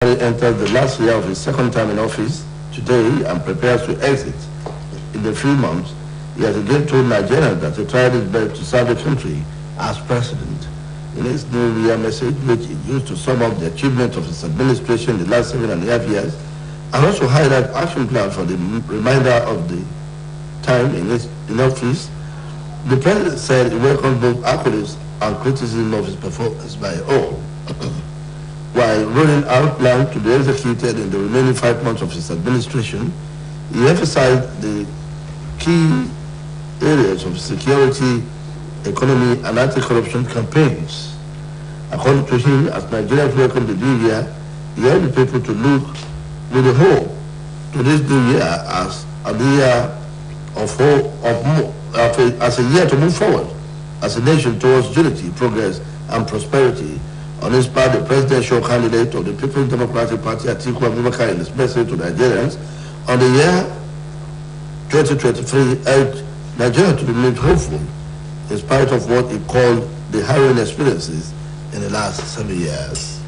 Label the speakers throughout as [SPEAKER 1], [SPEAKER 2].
[SPEAKER 1] enters the last year of his second term in office today and prepares to exit in the 3 months, he has again told Nigerians that he tried his best to serve the country as president. In his New Year message, which he used to sum up the achievements of his administration in the last 7.5 years, and also highlight action plan for the remainder of the time in office, the president said he welcomed both accolades and criticism of his performance by all, while rolling out plans to be executed in the remaining 5 months of his administration. He emphasized the key areas of security, economy, and anti-corruption campaigns. According to him, as Nigerians welcome the new year, he urged the people to look with a hope to this new year as a year of hope, as a year to move forward as a nation towards unity, progress, and prosperity. On his part, the presidential candidate of the People's Democratic Party, Atiku Abubakar, in his message to Nigerians on the year 2023, urged Nigeria to remain hopeful in spite of what he called the harrowing experiences in the last 7 years.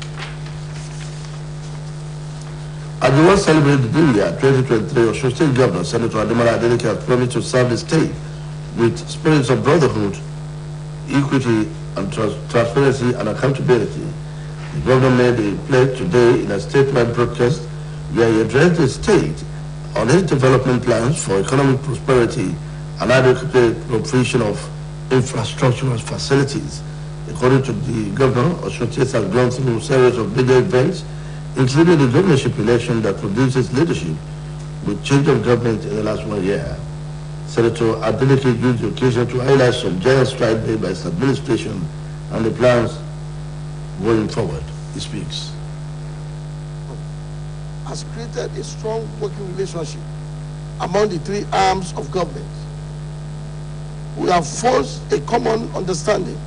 [SPEAKER 1] As we will celebrate the new year 2023, Osun State Governor Senator Ademola Adeleke has promised to serve the state with spirits of brotherhood, equity, and transparency and accountability. The governor made a pledge today in a statewide broadcast where he addressed the state on its development plans for economic prosperity and adequate provision of infrastructural facilities. According to the governor, Osun State has gone through a series of major events, including the governorship election that produces leadership with change of government in the last 1 year. Senator Adeleke used the occasion to highlight some giant strides made by his administration and the plans going forward. He speaks.
[SPEAKER 2] Has created a strong working relationship among the 3 arms of government. We have forged a common understanding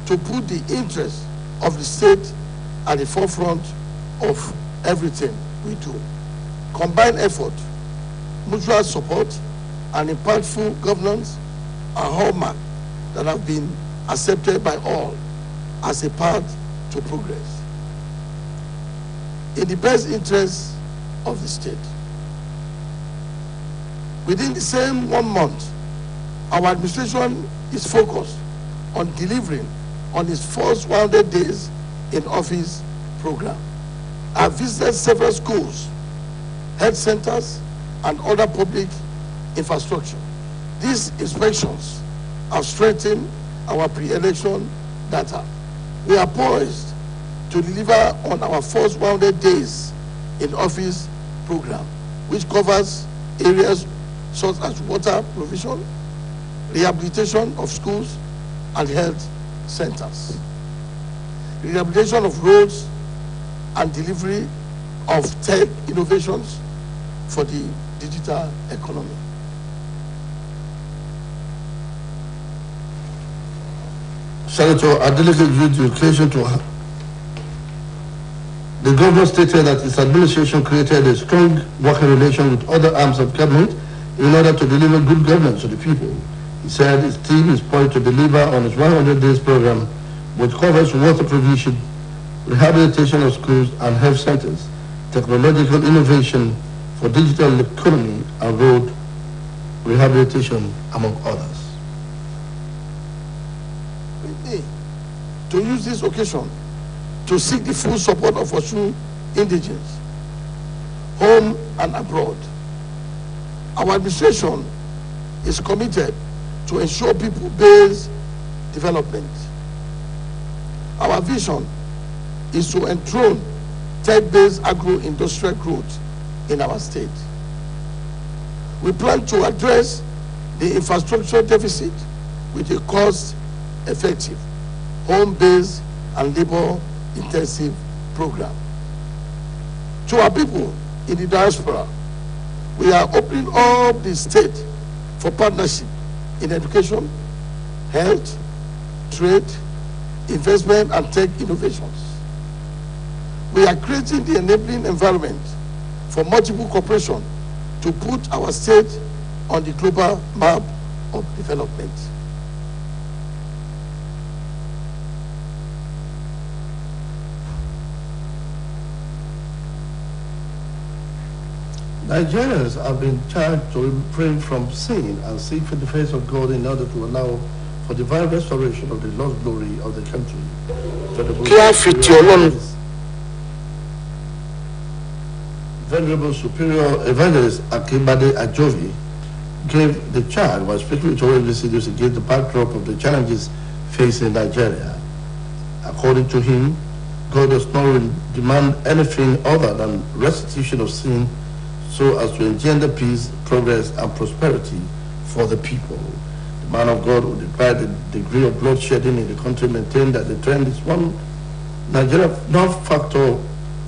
[SPEAKER 2] to put the interests of the state at the forefront of everything we do. Combined effort, mutual support, and impactful governance are hallmarks that have been accepted by all as a path to progress in the best interest of the state. Within the same 1 month, our administration is focused on delivering on its first 100 days in office program. I have visited several schools, health centers, and other public infrastructure. These inspections have strengthened our pre-election data. We are poised to deliver on our first 100 days in office program, which covers areas such as water provision, rehabilitation of schools and health centers, rehabilitation of roads, and delivery of tech innovations for the digital economy.
[SPEAKER 1] Senator Adeleke used the occasion to the governor stated that his administration created a strong working relation with other arms of government in order to deliver good governance to the people. He said his team is poised to deliver on his 100 days program, which covers water provision, rehabilitation of schools and health centers, technological innovation for digital economy, and road rehabilitation, among others.
[SPEAKER 2] We need to use this occasion to seek the full support of Osun indigents, home and abroad. Our administration is committed to ensure people-based development. Our vision is to enthrone tech-based agro-industrial growth in our state. We plan to address the infrastructure deficit with a cost-effective, home-based and labor-intensive program. To our people in the diaspora, we are opening up the state for partnership in education, health, trade, investment, and tech innovations. We are creating the enabling environment for multiple cooperation to put our state on the global map of development.
[SPEAKER 3] Nigerians have been charged to refrain from sin and seek for the face of God in order to allow for divine restoration of the lost glory of the country. Venerable Superior Evangelist Akibade Ajovi gave the charge while speaking to Osbc against the backdrop of the challenges facing Nigeria. According to him, God does not demand anything other than restitution of sin so as to engender peace, progress, and prosperity for the people. The man of God, who decried the degree of bloodshedding in the country, maintained that the trend is one Nigeria non-factor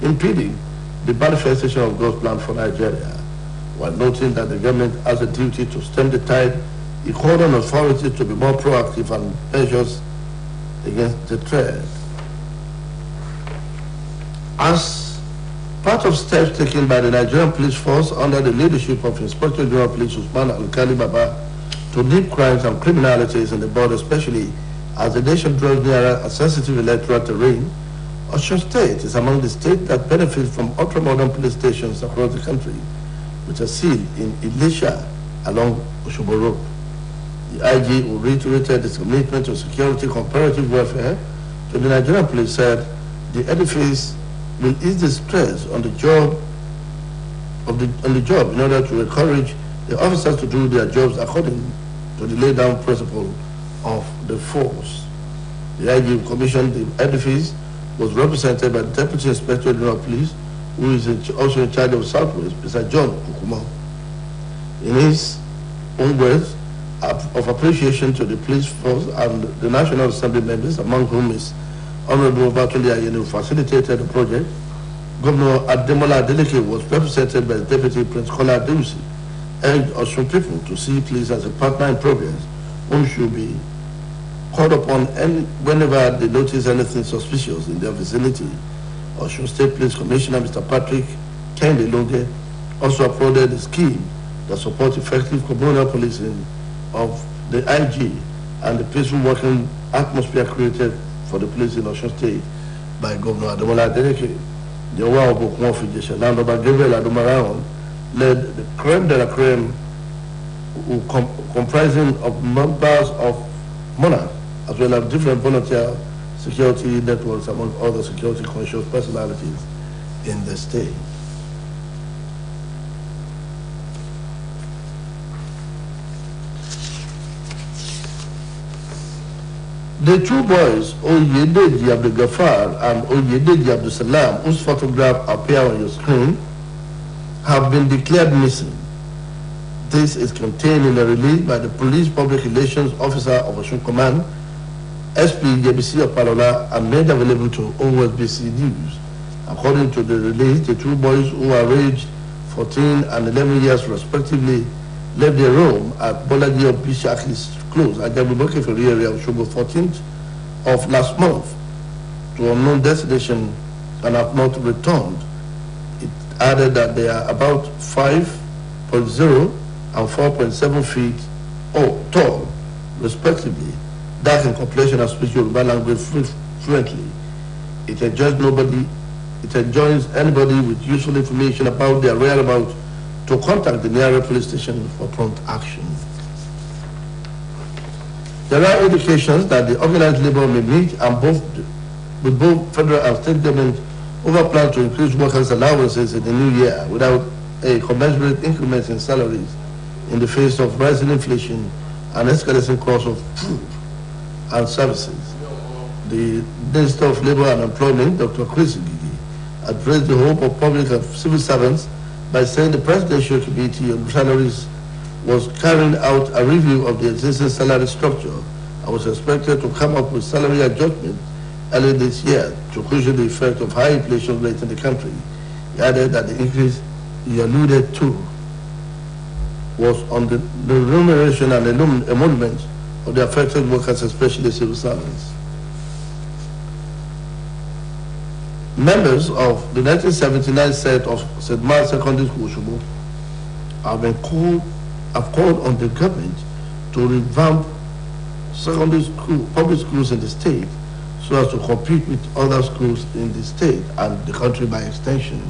[SPEAKER 3] impeding the manifestation of God's plan for Nigeria. While noting that the government has a duty to stem the tide, he called on authorities to be more proactive and measures against the threat. As part of steps taken by the Nigerian Police Force under the leadership of Inspector General of Police Usman Al-Kali Baba to nip crimes and criminalities in the border, especially as the nation draws nearer a sensitive electoral terrain, Osun State is among the states that benefit from ultra-modern police stations across the country, which are seen in Ilisha along Osogbo Road. The IG, who reiterated his commitment to security comparative welfare to the Nigerian police, said the edifice will ease the stress on the job in order to encourage the officers to do their jobs according to the laid down principle of the force. The IG commissioned the edifice was represented by the Deputy Inspector General of Police, who is also in charge of Southwest, Mr. John Okumo. In his own words of appreciation to the police force and the National Assembly members, among whom is Honorable Batunde Ayeni, who facilitated the project, Governor Ademola Adeleke was represented by the Deputy Prince Kola Adeusi, urged Osun people to see police as a partner in progress, whom should be called upon whenever they notice anything suspicious in their vicinity. Osun State Police Commissioner Mr. Patrick Kende Longe also applauded the scheme that supports effective communal policing of the IG and the peaceful working atmosphere created for the police in Osun State by Governor Ademola Adeleke. The Owa of Okunwa Fijesha, Landaba Gabriel Adumaraon, led the creme de la creme, comprising of members of monarchs, as well as different volunteer security networks, among other security conscious personalities in the state. The two boys, Oyedeji Abdul Ghaffar and Oyedeji Abdul Salam, whose photographs appear on your screen, have been declared missing. This is contained in a release by the Police Public Relations Officer of Osun Command, SP Yebisi Opalola, and made available to Osbc News. According to the release, the two boys, who are aged 14 and 11 years respectively, left their home at Bolaji of Bishaki's Close at Jabubake Ferry area of Osogbo 14th of last month to unknown destination and have not returned. It added that they are about 5.0 and 4.7 feet tall, respectively, dark in complexion and speak Yoruba language fluently. It enjoins anybody with useful information about their whereabouts to contact the nearest police station for prompt action. There are indications that the organized labor may meet with both federal and state government over plans to increase workers' allowances in the new year without a commensurate increment in salaries in the face of rising inflation and escalating costs of food and services. The Minister of Labor and Employment, Dr. Chris Igigi, addressed the hope of public and civil servants by saying the Presidential Committee on Salaries was carrying out a review of the existing salary structure and was expected to come up with salary adjustment early this year to cushion the effect of high inflation rate in the country. He added that the increase he alluded to was on the remuneration and emolument of the affected workers, especially civil servants. Members of the 1979 set of St. Mark's Secondary School, Osogbo, have called on the government to revamp public schools in the state so as to compete with other schools in the state and the country by extension.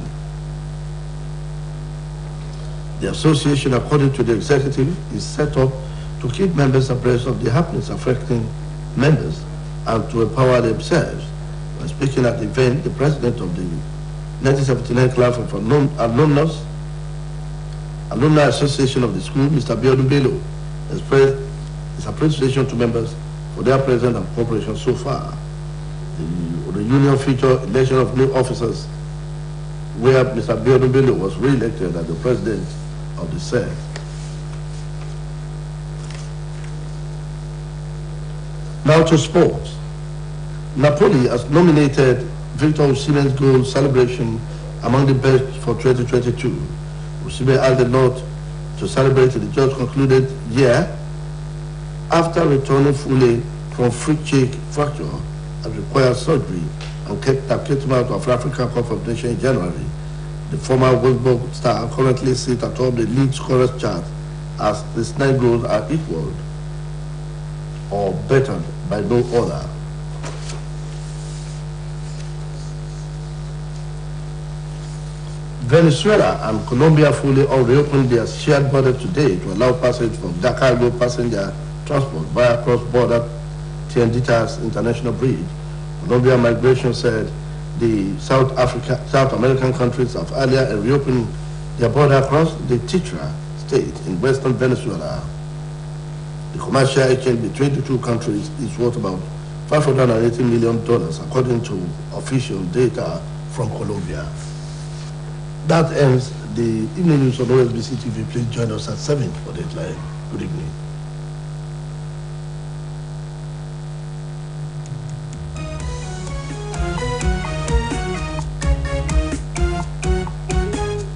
[SPEAKER 1] The association, according to the executive, is set up to keep members abreast of the happenings affecting members and to empower themselves. When speaking at the event, the president of the 1979 Club of Alumni Association of the school, Mr. Biodun Bello, expressed his appreciation to members for their presence and cooperation so far. The union featured election of new officers, where Mr. Biodun Bello was re-elected as the president of the SEC. Now to sports. Napoli has nominated Victor Osimhen's goal celebration among the best for 2022. Osimhen had the nod to celebrate the just concluded year after returning fully from free fracture and required surgery and kept him out of African Cup of Nations in January. The former Wolfsburg star currently sits atop the league scorers chart as his 9 goals are equaled or bettered by no other. Venezuela and Colombia fully reopened their shared border today to allow passage for Cargo passenger transport via cross-border Tienditas International Bridge. Colombia Migration said the South American countries have earlier reopened their border across the Titra state in western Venezuela. The commercial exchange between the two countries is worth about $580 million, according to official data from Colombia. That ends the evening news on Osbc TV. Please join us at 7 for the headline. Good evening.